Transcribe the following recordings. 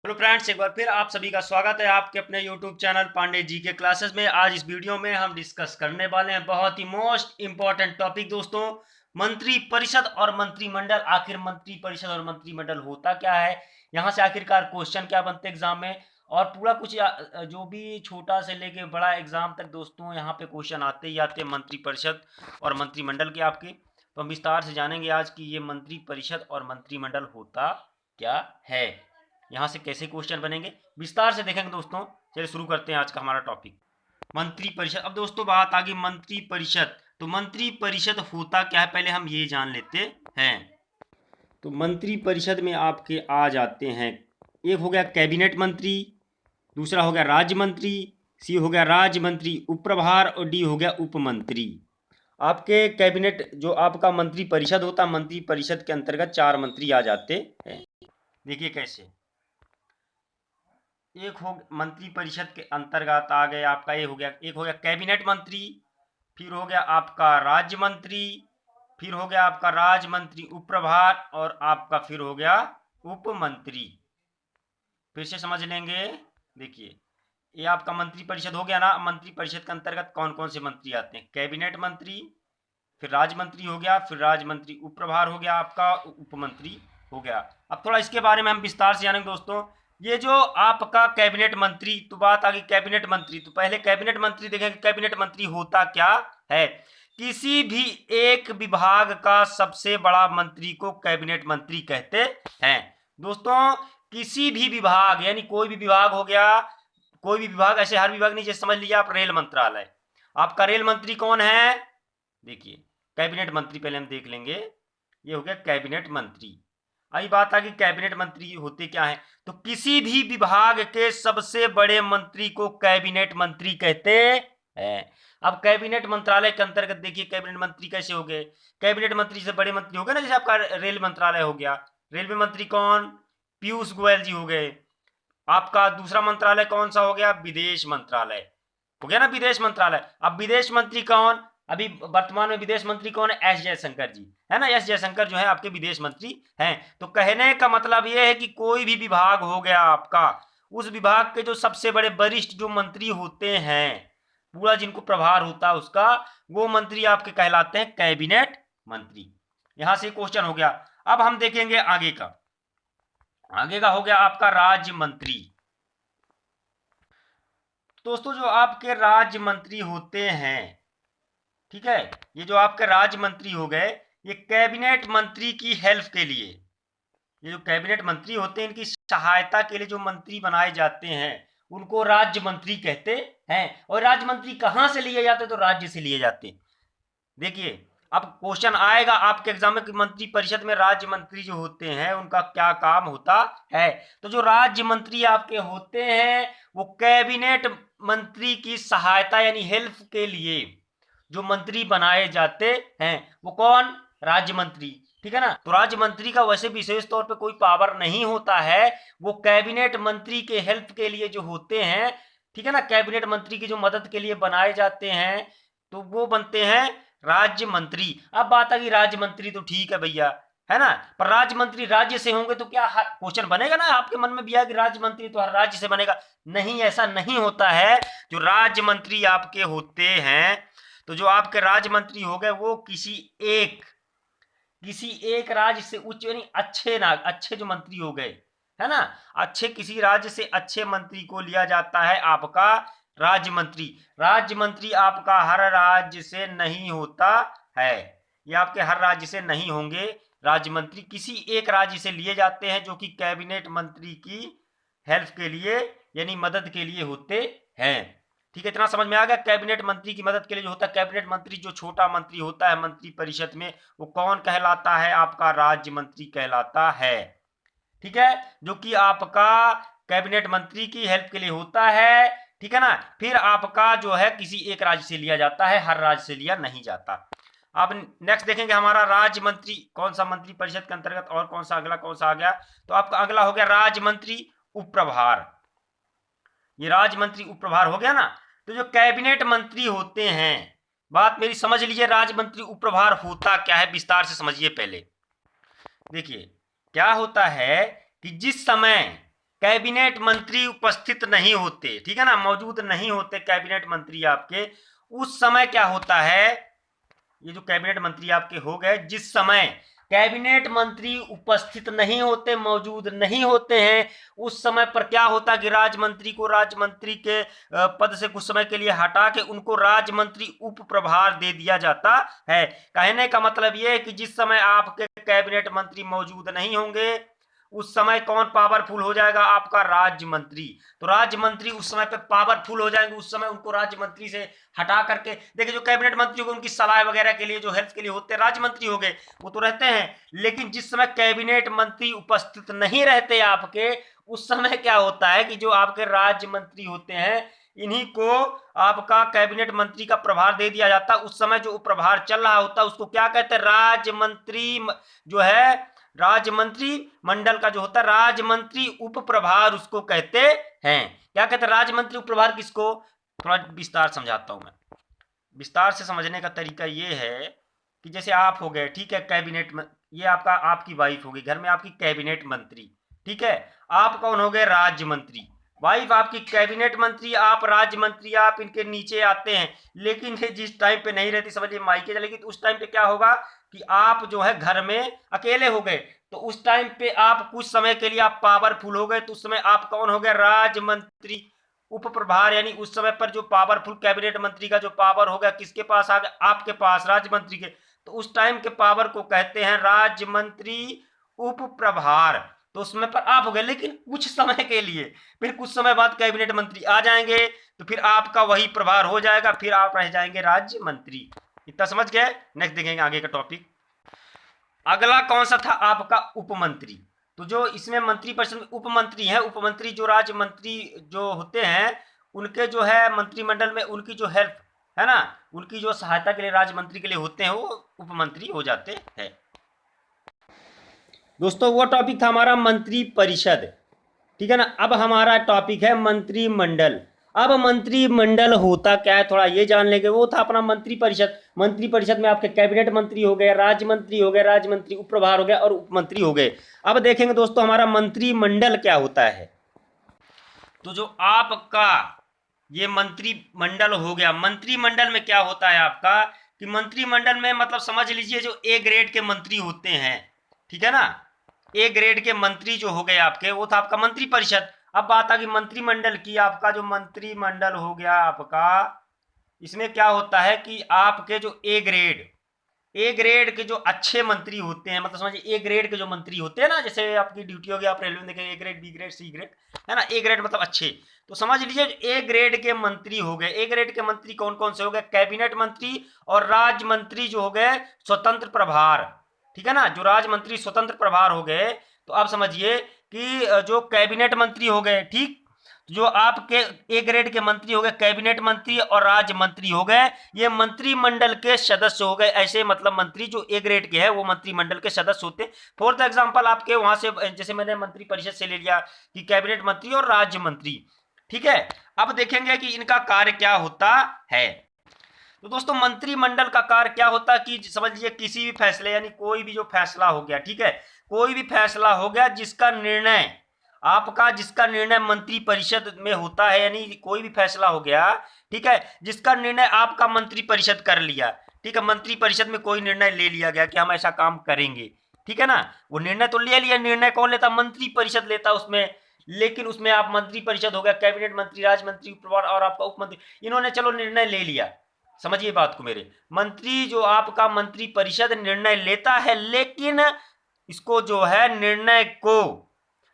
Hello friends, एक बार फिर आप सभी का स्वागत है आपके अपने यूट्यूब चैनल पांडे जी के क्लासेस में। आज इस वीडियो में हम डिस्कस करने वाले हैं बहुत ही मोस्ट इंपॉर्टेंट टॉपिक दोस्तों, मंत्री परिषद और मंत्रिमंडल। आखिर मंत्री परिषद और मंत्रिमंडल होता क्या है, यहाँ से आखिरकार क्वेश्चन क्या बनते हैं एग्जाम में, और पूरा कुछ जो भी छोटा से लेके बड़ा एग्जाम तक दोस्तों यहाँ पे क्वेश्चन आते ही आते हैं मंत्री परिषद और मंत्रिमंडल के आपके। तो हम विस्तार से जानेंगे आज की ये मंत्री परिषद और मंत्रिमंडल होता क्या है, यहाँ से कैसे क्वेश्चन बनेंगे विस्तार से देखेंगे दोस्तों। चलिए शुरू करते हैं आज का हमारा टॉपिक, मंत्री परिषद। अब दोस्तों बात आ गई मंत्री परिषद, तो मंत्री परिषद होता क्या है पहले हम ये जान लेते हैं। तो मंत्री परिषद में आपके आ जाते हैं, एक हो गया कैबिनेट मंत्री, दूसरा हो गया राज्य मंत्री, सी हो गया राज्य मंत्री उप प्रभार, और डी हो गया उप मंत्री। आपके कैबिनेट जो आपका मंत्री परिषद होता है, मंत्री परिषद के अंतर्गत 4 मंत्री आ जाते हैं। देखिए कैसे, एक हो मंत्री परिषद के अंतर्गत आ गए आपका, ये हो गया, एक हो गया कैबिनेट मंत्री, फिर हो गया आपका राज्य मंत्री, फिर हो गया आपका राज्य मंत्री उप प्रभार, और आपका फिर हो गया उप मंत्री। फिर से समझ लेंगे, देखिए ये आपका मंत्री परिषद हो गया ना। मंत्री परिषद के अंतर्गत कौन कौन से मंत्री आते हैं, कैबिनेट मंत्री, फिर राज्य मंत्री हो गया, फिर राज्य मंत्री उप प्रभार हो गया, आपका उप मंत्री हो गया। अब थोड़ा इसके बारे में हम विस्तार से जानेंगे दोस्तों। ये जो आपका कैबिनेट मंत्री, तो बात आ गई कैबिनेट मंत्री, तो पहले कैबिनेट मंत्री देखेंगे कैबिनेट मंत्री होता क्या है। किसी भी एक विभाग का सबसे बड़ा मंत्री को कैबिनेट मंत्री कहते हैं दोस्तों। किसी भी विभाग, यानी कोई भी विभाग हो गया, कोई भी विभाग, ऐसे हर विभाग नहीं, जैसे समझ लीजिए आप रेल मंत्रालय, आपका रेल मंत्री कौन है, देखिए कैबिनेट मंत्री पहले हम देख लेंगे, ये हो गया कैबिनेट मंत्री। आई बात आ गई कैबिनेट मंत्री होते क्या है, तो किसी भी विभाग के सबसे बड़े मंत्री को कैबिनेट मंत्री कहते हैं। अब कैबिनेट मंत्रालय के अंतर्गत देखिए कैबिनेट मंत्री कैसे हो गए, कैबिनेट मंत्री से बड़े मंत्री हो गए ना, जैसे आपका रेल मंत्रालय हो गया, रेलवे मंत्री कौन, पीयूष गोयल जी हो गए। आपका दूसरा मंत्रालय कौन सा हो गया, विदेश मंत्रालय हो गया ना, विदेश मंत्रालय। अब विदेश मंत्री कौन, अभी वर्तमान में विदेश मंत्री कौन है, एस जयशंकर जी है ना, एस जयशंकर जो है आपके विदेश मंत्री हैं। तो कहने का मतलब यह है कि कोई भी विभाग हो गया आपका, उस विभाग के जो सबसे बड़े वरिष्ठ जो मंत्री होते हैं, पूरा जिनको प्रभार होता है उसका, वो मंत्री आपके कहलाते हैं कैबिनेट मंत्री। यहां से क्वेश्चन हो गया। अब हम देखेंगे आगे का, आगे का हो गया आपका राज्य मंत्री। दोस्तों जो आपके राज्य मंत्री होते हैं, ठीक है, ये जो आपके राज्य मंत्री हो गए, ये कैबिनेट मंत्री की हेल्प के लिए, ये जो कैबिनेट मंत्री होते हैं इनकी सहायता के लिए जो मंत्री बनाए जाते हैं उनको राज्य मंत्री कहते हैं। और राज्य मंत्री कहां से लिए जाते, तो राज्य से लिए जाते। देखिए अब क्वेश्चन आएगा आपके एग्जाम में कि मंत्री परिषद में राज्य मंत्री जो होते हैं उनका क्या काम होता है। तो जो राज्य मंत्री आपके होते हैं वो कैबिनेट मंत्री की सहायता यानी हेल्प के लिए जो मंत्री बनाए जाते हैं, वो कौन, राज्य मंत्री, ठीक है ना। तो राज्य मंत्री का वैसे विशेष तौर पे कोई पावर नहीं होता है, वो कैबिनेट मंत्री के हेल्प के लिए जो होते हैं, ठीक है ना, कैबिनेट मंत्री की जो मदद के लिए बनाए जाते हैं, तो वो बनते हैं राज्य मंत्री। अब बात आ गई राज्य मंत्री, तो ठीक है भैया, है ना, पर राज्य मंत्री राज्य से होंगे तो क्या क्वेश्चन बनेगा ना, आपके मन में भी आया कि राज्य मंत्री तो हर राज्य से बनेगा, नहीं, ऐसा नहीं होता है। जो राज्य मंत्री आपके होते हैं, तो जो आपके राज्य मंत्री हो गए वो किसी एक राज्य से उच्च, यानी अच्छे जो मंत्री हो गए, है ना, अच्छे किसी राज्य से अच्छे मंत्री को लिया जाता है आपका राज्य मंत्री। राज्य मंत्री आपका हर राज्य से नहीं होता है, ये आपके हर राज्य से नहीं होंगे राज्य मंत्री, किसी एक राज्य से लिए जाते हैं जो कि कैबिनेट मंत्री की हेल्प के लिए यानी मदद के लिए होते हैं। ठीक है, इतना समझ में आ गया। कैबिनेट मंत्री की मदद के लिए जो होता है, कैबिनेट मंत्री जो छोटा मंत्री होता है मंत्री परिषद में, वो कौन कहलाता है, आपका राज्य मंत्री कहलाता है। ठीक है, जो कि आपका कैबिनेट मंत्री की हेल्प के लिए होता है, ठीक है ना। फिर आपका जो है किसी एक राज्य से लिया जाता है, हर राज्य से लिया नहीं जाता। अब नेक्स्ट देखेंगे हमारा राज्य मंत्री कौन सा मंत्री परिषद के अंतर्गत, और कौन सा अगला कौन सा आ गया, तो आपका अगला हो गया राज्य मंत्री उप प्रभार। ये राज्य मंत्री उप प्रभार हो गया ना। तो जो कैबिनेट मंत्री होते हैं, बात मेरी समझ लीजिए, राज्य मंत्री उप प्रभार होता क्या है विस्तार से समझिए। पहले देखिए क्या होता है कि जिस समय कैबिनेट मंत्री उपस्थित नहीं होते, ठीक है ना, मौजूद नहीं होते कैबिनेट मंत्री आपके, उस समय क्या होता है, ये जो कैबिनेट मंत्री आपके हो गए, जिस समय कैबिनेट मंत्री उपस्थित नहीं होते, मौजूद नहीं होते हैं, उस समय पर क्या होता है कि राज्य मंत्री को राज्य मंत्री के पद से कुछ समय के लिए हटा के उनको राज्य मंत्री उप प्रभार दे दिया जाता है। कहने का मतलब यह है कि जिस समय आपके कैबिनेट मंत्री मौजूद नहीं होंगे, उस समय कौन पावरफुल हो जाएगा, आपका राज्य मंत्री। तो राज्य मंत्री उस समय पे पावरफुल हो जाएंगे, उस समय उनको राज्य मंत्री से हटा करके, देखिए जो कैबिनेट मंत्री होंगे उनकी सलाह वगैरह के लिए, जो हेल्प के लिए होते हैं, राज्य मंत्री हो गए, वो तो रहते हैं। लेकिन जिस समय कैबिनेट मंत्री उपस्थित नहीं रहते आपके, उस समय क्या होता है कि जो आपके राज्य मंत्री होते हैं, इन्हीं को आपका कैबिनेट मंत्री का प्रभार दे दिया जाता है। उस समय जो प्रभार चल रहा होता है उसको क्या कहते हैं, राज्य मंत्री जो है, राज्य मंत्री मंडल का जो होता है राज्य मंत्री उप प्रभार उसको कहते हैं। क्या कहते हैं, राज्य मंत्री उप प्रभार किसको, थोड़ा विस्तार समझाता हूं मैं। विस्तार से समझने का तरीका ये है कि जैसे आप हो गए, ठीक है, कैबिनेट में, ये आपका आपकी वाइफ होगी, घर में आपकी कैबिनेट मंत्री, ठीक है, आप कौन हो गए, राज्य मंत्री, वाइफ आपकी कैबिनेट मंत्री, आप राज्य मंत्री, आप इनके नीचे आते हैं। लेकिन जिस टाइम पे नहीं रहती, समझिए मायके चलेगी, तो उस टाइम पे क्या होगा कि आप जो है घर में अकेले हो गए, तो उस टाइम पे आप कुछ समय के लिए आप पावरफुल हो गए, तो उस समय आप कौन हो गए, राज्य मंत्री उप प्रभार, यानी उस समय पर जो पावरफुल कैबिनेट मंत्री का जो पावर हो गया किसके पास आ गया, आपके पास, राज्य मंत्री के। तो उस टाइम के पावर को कहते हैं राज्य मंत्री उप प्रभार। तो उसमें पर आप हो गए, लेकिन कुछ समय के लिए, फिर कुछ समय बाद कैबिनेट मंत्री आ जाएंगे, तो फिर आपका वही प्रभार हो जाएगा, फिर आप रह जाएंगे राज्य मंत्री। इतना समझ गए। नेक्स्ट देखेंगे आगे का टॉपिक। अगला कौन सा था आपका, उपमंत्री। तो जो इसमें मंत्री परिषद में उपमंत्री है, उपमंत्री जो राज्य मंत्री जो होते हैं, उनके जो है मंत्रिमंडल में उनकी जो हेल्प है ना, उनकी जो सहायता के लिए राज्य मंत्री के लिए होते हैं, वो उपमंत्री हो जाते हैं। दोस्तों वो टॉपिक था हमारा मंत्री परिषद, ठीक है ना। अब हमारा टॉपिक है मंत्रिमंडल। अब मंत्रिमंडल होता क्या है थोड़ा ये जान लेंगे। वो था अपना मंत्री परिषद। मंत्री परिषद में आपके कैबिनेट मंत्री हो गए, राज्य मंत्री हो गए, राज्य मंत्री उप प्रभार हो गए और उपमंत्री हो गए। अब देखेंगे दोस्तों हमारा मंत्रिमंडल क्या होता है। तो जो आपका ये मंत्रिमंडल हो गया, मंत्रिमंडल में क्या होता है आपका कि मंत्रिमंडल में मतलब समझ लीजिए जो ए ग्रेड के मंत्री होते हैं, ठीक है ना, ए ग्रेड के मंत्री जो हो गए आपके, वो था आपका मंत्री परिषद। अब बात आ गई मंत्रिमंडल की। आपका जो मंत्रिमंडल हो गया आपका, इसमें क्या होता है कि आपके जो ए ग्रेड के जो अच्छे मंत्री होते हैं, मतलब समझिए ए ग्रेड के जो मंत्री होते हैं ना, जैसे आपकी ड्यूटी होगी आप रेलवे में देखेंगे A grade, B grade, C grade, है ना, ए ग्रेड मतलब अच्छे। तो समझ लीजिए ए ग्रेड के मंत्री हो गए। ए ग्रेड के मंत्री कौन कौन से हो गए, कैबिनेट मंत्री और राज्य मंत्री जो हो गए स्वतंत्र प्रभार, ठीक है ना, जो राज्य मंत्री स्वतंत्र प्रभार हो गए। तो आप समझिए कि जो कैबिनेट मंत्री हो गए, ठीक, जो आपके ए ग्रेड के मंत्री हो गए, कैबिनेट मंत्री और राज्य मंत्री हो गए, ये मंत्रिमंडल के सदस्य हो गए। ऐसे मतलब मंत्री जो ए ग्रेड के हैं वो मंत्रिमंडल के सदस्य होते हैं। फॉर एग्जांपल आपके वहां से, जैसे मैंने मंत्री परिषद से ले लिया कि कैबिनेट मंत्री और राज्य मंत्री, ठीक है। अब देखेंगे कि इनका कार्य क्या होता है। तो दोस्तों मंत्रिमंडल का कार्य क्या होता है कि समझ लीजिए किसी भी फैसले, यानी कोई भी जो फैसला हो गया, ठीक है, कोई भी फैसला हो गया जिसका निर्णय आपका, जिसका निर्णय मंत्री परिषद में होता है, यानी कोई भी फैसला हो गया, ठीक है, जिसका निर्णय आपका मंत्री परिषद कर लिया, ठीक है, मंत्री परिषद में कोई निर्णय ले लिया गया कि हम ऐसा काम करेंगे, ठीक है ना, वो निर्णय तो ले लिया। निर्णय कौन लेता, मंत्री परिषद लेता उसमें। लेकिन उसमें आप मंत्री परिषद हो गया, कैबिनेट मंत्री, राज्य मंत्री और आपका उपमंत्री, इन्होंने चलो निर्णय ले लिया। समझिए बात को मेरे, मंत्री जो आपका मंत्री परिषद निर्णय लेता है, लेकिन इसको जो है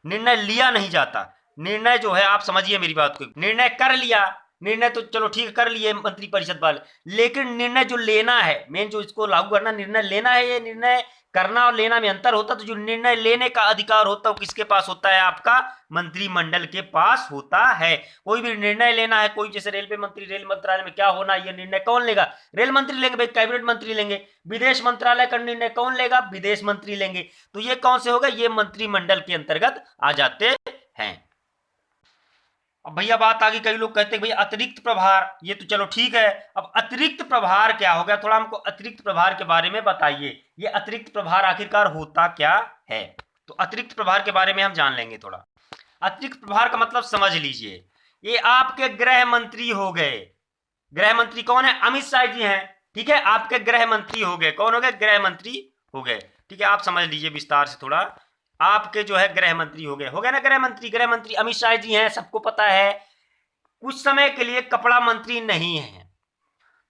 निर्णय लिया नहीं जाता। निर्णय जो है, आप समझिए मेरी बात को, निर्णय कर लिया, निर्णय तो चलो ठीक कर लिए मंत्री परिषद वाले, लेकिन निर्णय जो लेना है, मेन जो इसको लागू करना, निर्णय लेना है, ये निर्णय करना और लेना में अंतर होता। तो जो निर्णय लेने का अधिकार होता है वो किसके पास होता है, आपका मंत्रिमंडल के पास होता है। कोई भी निर्णय लेना है, कोई जैसे रेलवे मंत्री, रेल मंत्रालय में क्या होना, ये निर्णय कौन लेगा, रेल मंत्री लेंगे भाई, कैबिनेट मंत्री लेंगे। विदेश मंत्रालय का निर्णय कौन लेगा, विदेश मंत्री लेंगे। तो ये कौन से हो गए, ये मंत्रिमंडल के अंतर्गत आ जाते हैं। अब भैया बात आ गई, कई लोग कहते हैं भैया अतिरिक्त प्रभार, ये तो चलो ठीक है। अब अतिरिक्त प्रभार क्या हो गया, थोड़ा हमको अतिरिक्त प्रभार के बारे में बताइए। ये अतिरिक्त प्रभार आखिरकार होता क्या है। तो अतिरिक्त प्रभार के बारे में हम जान लेंगे थोड़ा। अतिरिक्त प्रभार का मतलब समझ लीजिए, ये आपके गृह मंत्री हो गए। गृह मंत्री कौन है? अमित शाह जी हैं, ठीक है, आपके गृह मंत्री हो गए। कौन हो गए? गृह मंत्री हो गए, ठीक है। आप समझ लीजिए विस्तार से थोड़ा, आपके जो है गृह मंत्री हो गए ना गृह मंत्री। गृह मंत्री अमित शाह जी हैं, सबको पता है। कुछ समय के लिए कपड़ा मंत्री नहीं है,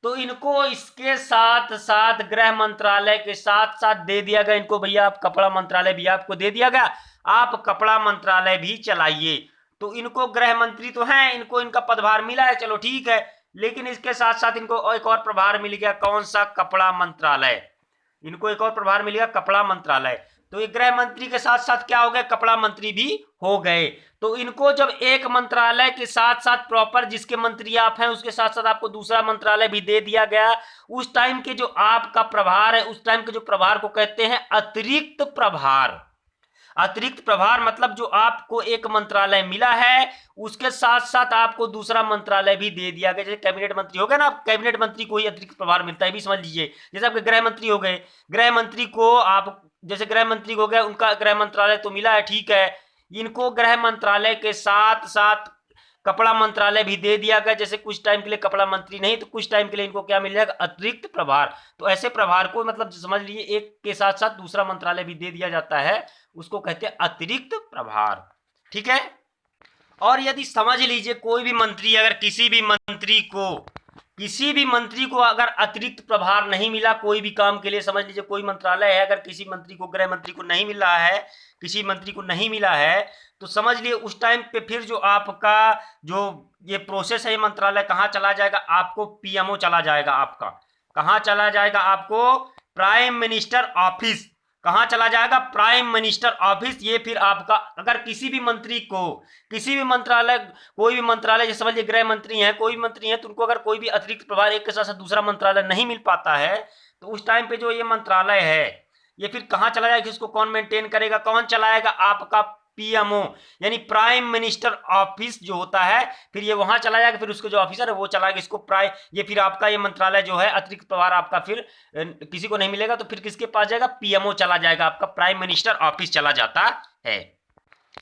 तो इनको इसके साथ साथ गृह मंत्रालय के साथ साथ दे दिया गया इनको, भैया आप कपड़ा मंत्रालय भी आपको दे दिया गया, आप कपड़ा मंत्रालय भी चलाइए। तो इनको गृह मंत्री तो हैं, इनको इनका पदभार मिला है, चलो ठीक है, लेकिन इसके साथ साथ इनको एक और प्रभार मिल गया। कौन सा? कपड़ा मंत्रालय। इनको एक और प्रभार मिल गया, कपड़ा मंत्रालय। तो ये गृह मंत्री के साथ साथ क्या हो गए? कपड़ा मंत्री भी हो गए। तो इनको जब एक मंत्रालय के साथ साथ प्रॉपर जिसके मंत्री आप हैं उसके साथ साथ आपको दूसरा मंत्रालय भी दे दिया गया, उस टाइम के जो आपका प्रभार है, उस टाइम के जो प्रभार को कहते हैं अतिरिक्त प्रभार। अतिरिक्त प्रभार मतलब जो आपको एक मंत्रालय मिला है उसके साथ साथ आपको दूसरा मंत्रालय भी दे दिया गया। जैसे कैबिनेट मंत्री हो गए ना, कैबिनेट मंत्री को ही अतिरिक्त प्रभार मिलता है, भी समझ लीजिए। जैसे आपके गृह मंत्री हो गए, गृह मंत्री को आप जैसे गृह मंत्री हो गया, उनका गृह मंत्रालय तो मिला है, ठीक है, इनको गृह मंत्रालय के साथ साथ कपड़ा मंत्रालय भी दे दिया गया। जैसे कुछ टाइम के लिए कपड़ा मंत्री नहीं तो कुछ टाइम के लिए इनको क्या मिल जाएगा? अतिरिक्त प्रभार। तो ऐसे प्रभार को मतलब समझ लीजिए एक के साथ साथ दूसरा मंत्रालय भी दे दिया जाता है, उसको कहते हैं अतिरिक्त प्रभार, ठीक है। और यदि समझ लीजिए कोई भी मंत्री अगर किसी भी मंत्री को अगर अतिरिक्त प्रभार नहीं मिला कोई भी काम के लिए, समझ लीजिए कोई मंत्रालय है, अगर किसी मंत्री को गृह मंत्री को नहीं मिल रहा है, किसी मंत्री को नहीं मिला है, तो समझ लिए उस टाइम पे फिर जो आपका जो ये प्रोसेस है, ये मंत्रालय कहाँ चला जाएगा? आपको पीएमओ चला जाएगा। आपका कहाँ चला जाएगा? आपको प्राइम मिनिस्टर ऑफिस। कहाँ चला जाएगा? Prime minister office. ये फिर आपका अगर किसी भी मंत्री को किसी भी मंत्रालय, कोई भी मंत्रालय, जैसे समझिए गृह मंत्री हैं, कोई भी मंत्री हैं, तो उनको अगर कोई भी अतिरिक्त प्रभार एक के साथ साथ दूसरा मंत्रालय नहीं मिल पाता है, तो उस टाइम पे जो ये मंत्रालय है ये फिर कहाँ चला जाएगा? इसको कौन मेंटेन करेगा? कौन चलाएगा? आपका पीएमओ यानी प्राइम मिनिस्टर ऑफिस जो होता है, फिर ये वहां चला जाएगा, फिर उसके जो ऑफिसर है वो चलाएगा इसको ये फिर आपका ये मंत्रालय जो है अतिरिक्त प्रभार आपका फिर किसी को नहीं मिलेगा तो फिर किसके पास जाएगा? पीएमओ चला जाएगा, आपका प्राइम मिनिस्टर ऑफिस चला जाता है।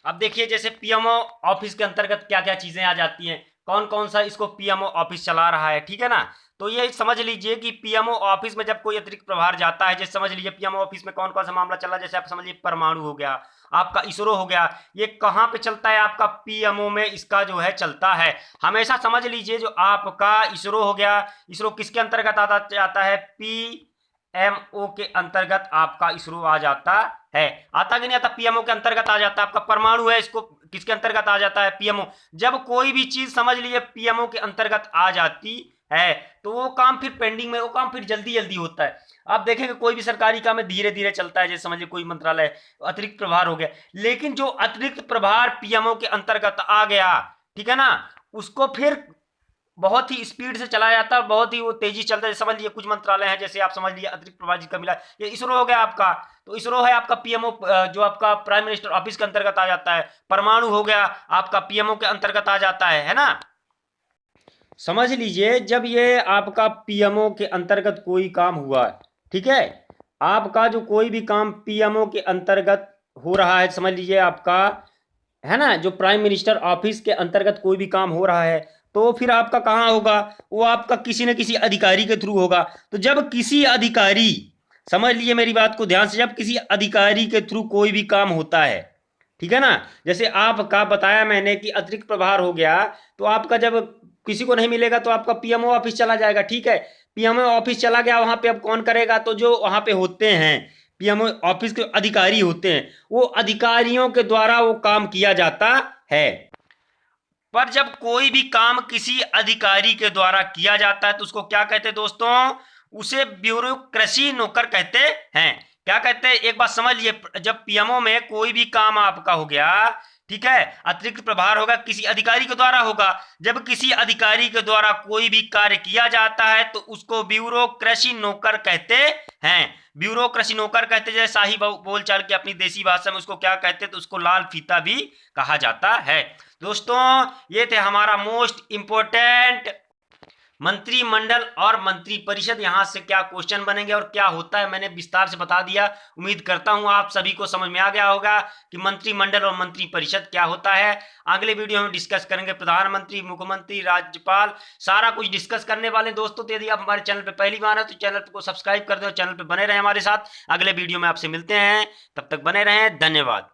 अब देखिए जैसे पीएमओ ऑफिस के अंतर्गत क्या क्या चीजें आ जाती हैं, कौन कौन सा इसको पीएमओ ऑफिस चला रहा है, ठीक है ना। तो ये समझ लीजिए कि पीएमओ ऑफिस में जब कोई अतिरिक्त प्रभार जाता है, जैसे समझ लीजिए पीएमओ ऑफिस में कौन कौन सा मामला चला, जैसे आप समझिए परमाणु हो गया, आपका इसरो हो गया, ये कहाँ पे चलता है? आपका पीएमओ में इसका जो है चलता है। हमेशा समझ लीजिए जो आपका इसरो हो गया, इसरो किसके अंतर्गत आता है? पीएमओ के अंतर्गत आपका इसरो आ जाता है। आता कि नहीं आता? पीएमओ के अंतर्गत आ जाता है। आपका परमाणु है, इसको किसके अंतर्गत आ जाता है? पीएमओ। जब कोई भी चीज समझ लीजिए पीएमओ के अंतर्गत आ जाती है तो वो काम फिर पेंडिंग में, वो काम फिर जल्दी जल्दी होता है। आप देखेंगे कोई भी सरकारी काम है धीरे धीरे चलता है, जैसे समझिए कोई मंत्रालय अतिरिक्त प्रभार हो गया, लेकिन जो अतिरिक्त प्रभार पीएमओ के अंतर्गत आ गया, ठीक है ना, उसको फिर बहुत ही स्पीड से चलाया जाता है, बहुत ही वो तेजी चलता है। समझ लीजिए कुछ मंत्रालय हैं, जैसे आप समझ लीजिए अतिरिक्त प्रभार जिसका मिला, ये इसरो हो गया आपका, तो इसरो है आपका पीएमओ जो आपका प्राइम मिनिस्टर ऑफिस के अंतर्गत आ जाता है। परमाणु हो गया आपका पीएमओ के अंतर्गत आ जाता है ना। समझ लीजिए जब ये आपका पीएमओ के अंतर्गत कोई काम हुआ, ठीक है, आपका जो कोई भी काम पीएमओ के अंतर्गत हो रहा है, समझ लीजिए आपका है ना, जो प्राइम मिनिस्टर ऑफिस के अंतर्गत कोई भी काम हो रहा है, तो फिर आपका कहाँ होगा? वो आपका किसी न किसी अधिकारी के थ्रू होगा। तो जब किसी अधिकारी, समझ लीजिए मेरी बात को ध्यान से, जब किसी अधिकारी के थ्रू कोई भी काम होता है, ठीक है ना, जैसे आपका बताया मैंने कि अतिरिक्त प्रभार हो गया, तो आपका जब किसी को नहीं मिलेगा तो आपका पीएमओ ऑफिस चला जाएगा, ठीक है। पीएमओ ऑफिस चला गया, वहां पे अब कौन करेगा? तो जो वहां पे होते हैं पीएमओ ऑफिस के अधिकारी होते हैं, वो अधिकारियों के द्वारा वो काम किया जाता है। पर जब कोई भी काम किसी अधिकारी के द्वारा किया जाता है तो उसको क्या कहते हैं दोस्तों? उसे ब्यूरोक्रेसी नौकर कहते हैं। क्या कहते हैं? एक बात समझ लीजिए, जब पीएमओ में कोई भी काम आपका हो गया, ठीक है, अतिरिक्त प्रभार होगा, किसी अधिकारी के द्वारा होगा। जब किसी अधिकारी के द्वारा कोई भी कार्य किया जाता है तो उसको ब्यूरोक्रेसी नौकर कहते हैं। ब्यूरोक्रेसी नौकर कहते हैं, जैसे शाही बोलचाल की अपनी देसी भाषा में उसको क्या कहते हैं? तो उसको लाल फीता भी कहा जाता है। दोस्तों ये थे हमारा मोस्ट इंपोर्टेंट मंत्रिमंडल और मंत्रिपरिषद, यहाँ से क्या क्वेश्चन बनेंगे और क्या होता है मैंने विस्तार से बता दिया। उम्मीद करता हूं आप सभी को समझ में आ गया होगा कि मंत्रिमंडल और मंत्रिपरिषद क्या होता है। अगले वीडियो में डिस्कस करेंगे प्रधानमंत्री, मुख्यमंत्री, राज्यपाल, सारा कुछ डिस्कस करने वाले दोस्तों। तो यदि आप हमारे चैनल पर पहली बार है तो चैनल को सब्सक्राइब कर दो, चैनल पर बने रहें हमारे साथ। अगले वीडियो में आपसे मिलते हैं, तब तक बने रहें, धन्यवाद।